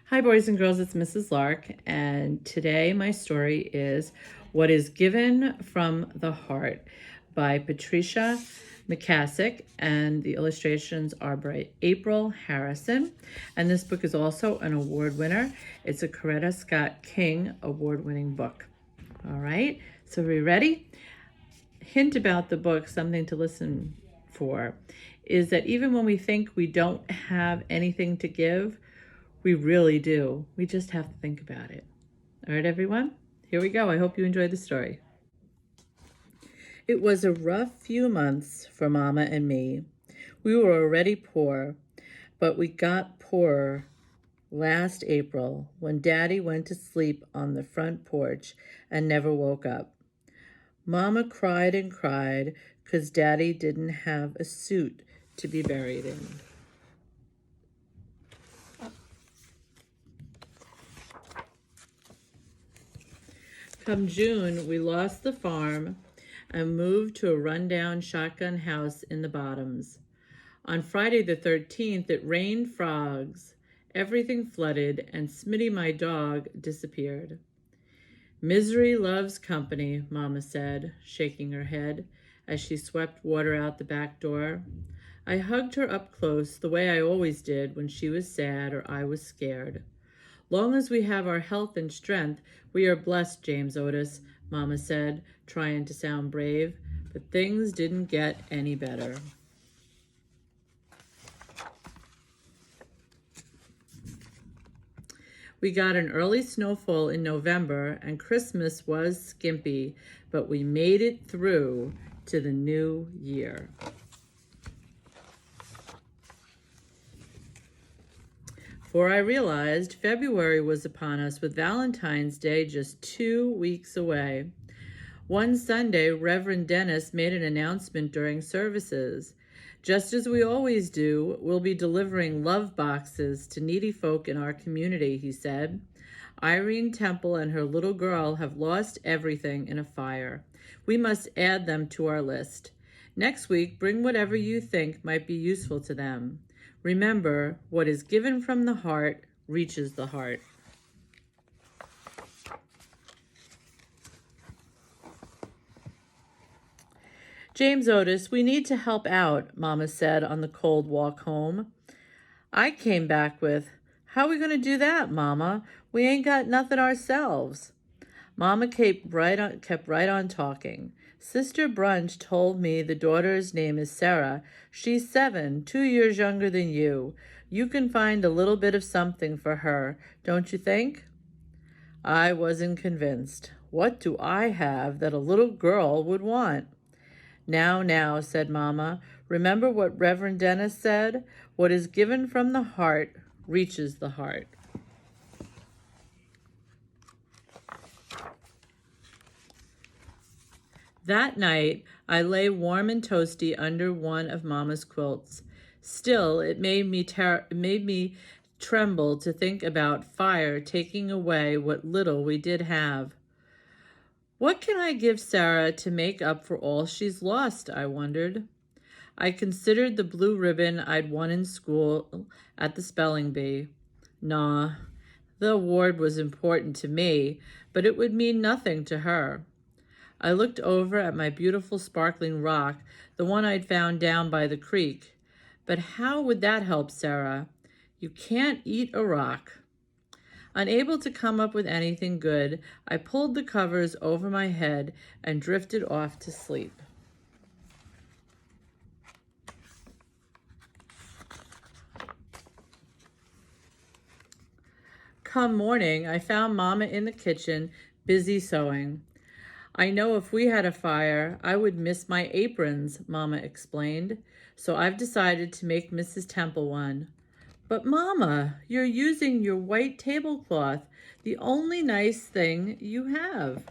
Hi, boys and girls, it's Mrs. Lark, and today my story is What is Given from the Heart by Patricia McCassick, and the illustrations are by April Harrison. And this book is also an award winner. It's a Coretta Scott King award-winning book. All right, so are we ready? Hint about the book, something to listen for, is that even when we think we don't have anything to give, we really do. We just have to think about it. All right, everyone, here we go. I hope you enjoyed the story. It was a rough few months for Mama and me. We were already poor, but we got poorer last April when Daddy went to sleep on the front porch and never woke up. Mama cried and cried because Daddy didn't have a suit to be buried in. Come June, we lost the farm and moved to a rundown shotgun house in the Bottoms. On Friday the 13th, it rained frogs. Everything flooded, and Smitty, my dog, disappeared. Misery loves company, Mama said, shaking her head as she swept water out the back door. I hugged her up close the way I always did when she was sad or I was scared. Long as we have our health and strength, we are blessed, James Otis, Mama said, trying to sound brave, but things didn't get any better. We got an early snowfall in November, and Christmas was skimpy, but we made it through to the new year. For I realized February was upon us with Valentine's Day just 2 weeks away. One Sunday, Reverend Dennis made an announcement during services. Just as we always do, we'll be delivering love boxes to needy folk in our community, he said. Irene Temple and her little girl have lost everything in a fire. We must add them to our list. Next week, bring whatever you think might be useful to them. Remember, what is given from the heart reaches the heart. James Otis, we need to help out, Mama said on the cold walk home. I came back with, how are we going to do that, Mama? We ain't got nothing ourselves. Mama kept right on talking. Sister Brunch told me the daughter's name is Sarah. She's 7, 2 years younger than you. You can find a little bit of something for her, don't you think? I wasn't convinced. What do I have that a little girl would want? Now, said Mama, remember what Reverend Dennis said? What is given from the heart reaches the heart. That night, I lay warm and toasty under one of Mama's quilts. Still, it made me tremble to think about fire taking away what little we did have. What can I give Sarah to make up for all she's lost, I wondered. I considered the blue ribbon I'd won in school at the spelling bee. Nah, the award was important to me, but it would mean nothing to her. I looked over at my beautiful sparkling rock, the one I'd found down by the creek. But how would that help Sarah? You can't eat a rock. Unable to come up with anything good, I pulled the covers over my head and drifted off to sleep. Come morning, I found Mama in the kitchen, busy sewing. I know if we had a fire, I would miss my aprons, Mama explained, so I've decided to make Mrs. Temple one. But Mama, you're using your white tablecloth, the only nice thing you have.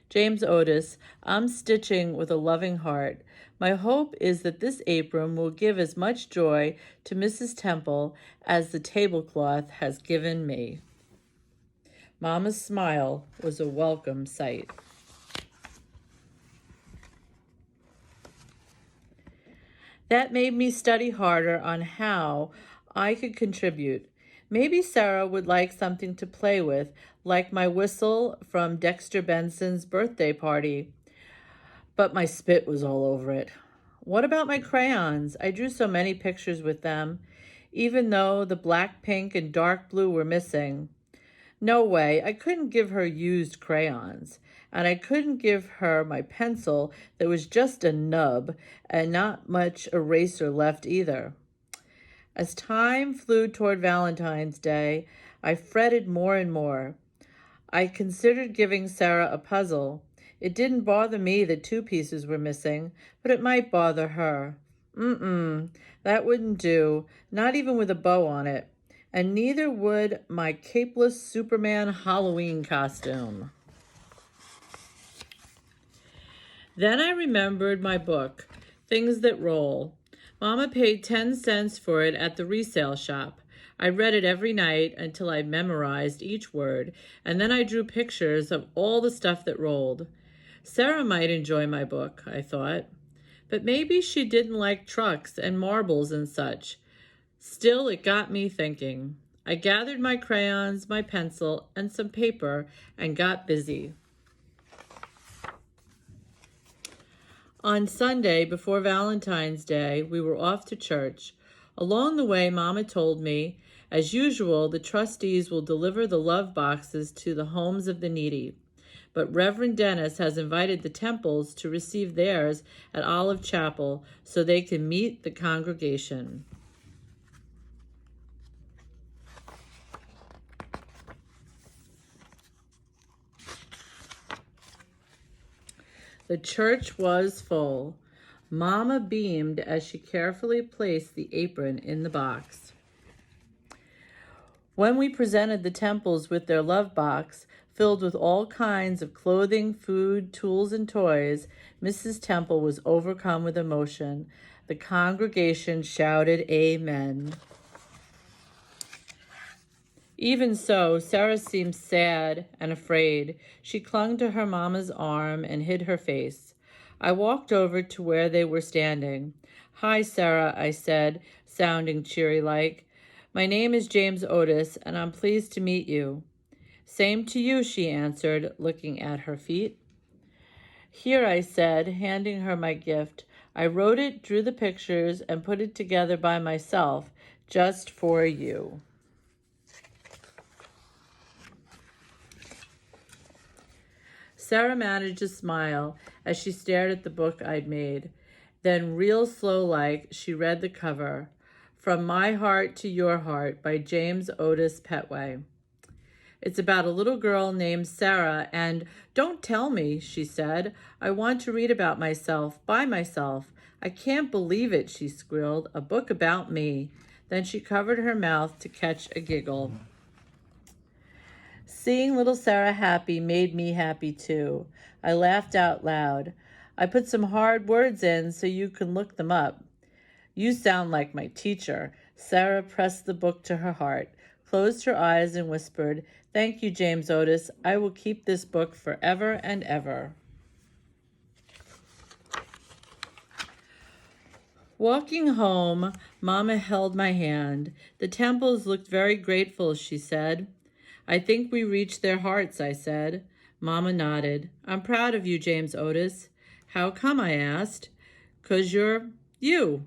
James Otis, I'm stitching with a loving heart. My hope is that this apron will give as much joy to Mrs. Temple as the tablecloth has given me. Mama's smile was a welcome sight. That made me study harder on how I could contribute. Maybe Sarah would like something to play with, like my whistle from Dexter Benson's birthday party. But my spit was all over it. What about my crayons? I drew so many pictures with them, even though the black, pink, and dark blue were missing. No way, I couldn't give her used crayons. And I couldn't give her my pencil that was just a nub and not much eraser left either. As time flew toward Valentine's Day, I fretted more and more. I considered giving Sarah a puzzle. It didn't bother me that 2 pieces were missing, but it might bother her. That wouldn't do, not even with a bow on it. And neither would my capeless Superman Halloween costume. Then I remembered my book, Things That Roll. Mama paid 10 cents for it at the resale shop. I read it every night until I memorized each word, and then I drew pictures of all the stuff that rolled. Sarah might enjoy my book, I thought, but maybe she didn't like trucks and marbles and such. Still, it got me thinking. I gathered my crayons, my pencil, and some paper and got busy. On Sunday, before Valentine's Day, we were off to church. Along the way, Mama told me, as usual, the trustees will deliver the love boxes to the homes of the needy. But Reverend Dennis has invited the Temples to receive theirs at Olive Chapel so they can meet the congregation. The church was full. Mama beamed as she carefully placed the apron in the box. When we presented the Temples with their love box, filled with all kinds of clothing, food, tools, and toys, Mrs. Temple was overcome with emotion. The congregation shouted, "Amen." Even so, Sarah seemed sad and afraid. She clung to her mama's arm and hid her face. I walked over to where they were standing. "Hi, Sarah," I said, sounding cheery-like. "My name is James Otis, and I'm pleased to meet you." "Same to you," she answered, looking at her feet. "Here," I said, handing her my gift. "I wrote it, drew the pictures, and put it together by myself, just for you." Sarah managed a smile as she stared at the book I'd made. Then, real slow-like, she read the cover, From My Heart to Your Heart by James Otis Petway. It's about a little girl named Sarah, and "Don't tell me," she said. "I want to read about myself, by myself. I can't believe it," she squealed. "A book about me." Then she covered her mouth to catch a giggle. Seeing little Sarah happy made me happy too. I laughed out loud. "I put some hard words in so you can look them up." "You sound like my teacher." Sarah pressed the book to her heart, closed her eyes, and whispered, "Thank you, James Otis. I will keep this book forever and ever." Walking home, Mama held my hand. "The Temples looked very grateful," she said. "I think we reached their hearts," I said. Mama nodded. "I'm proud of you, James Otis." "How come?" I asked. "'Cause you're you."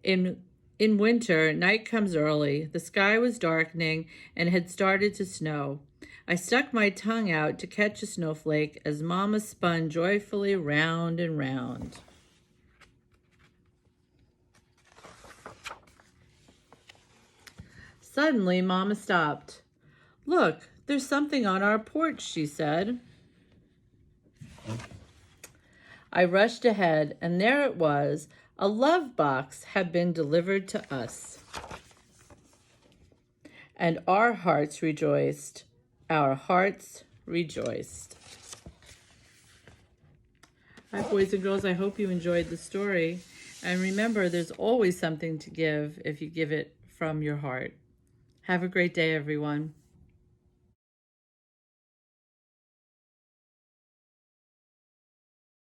In winter, night comes early. The sky was darkening and had started to snow. I stuck my tongue out to catch a snowflake as Mama spun joyfully round and round. Suddenly, Mama stopped. "Look, there's something on our porch," she said. I rushed ahead, and there it was. A love box had been delivered to us. And our hearts rejoiced. Our hearts rejoiced. Hi, boys and girls. I hope you enjoyed the story. And remember, there's always something to give if you give it from your heart. Have a great day, everyone.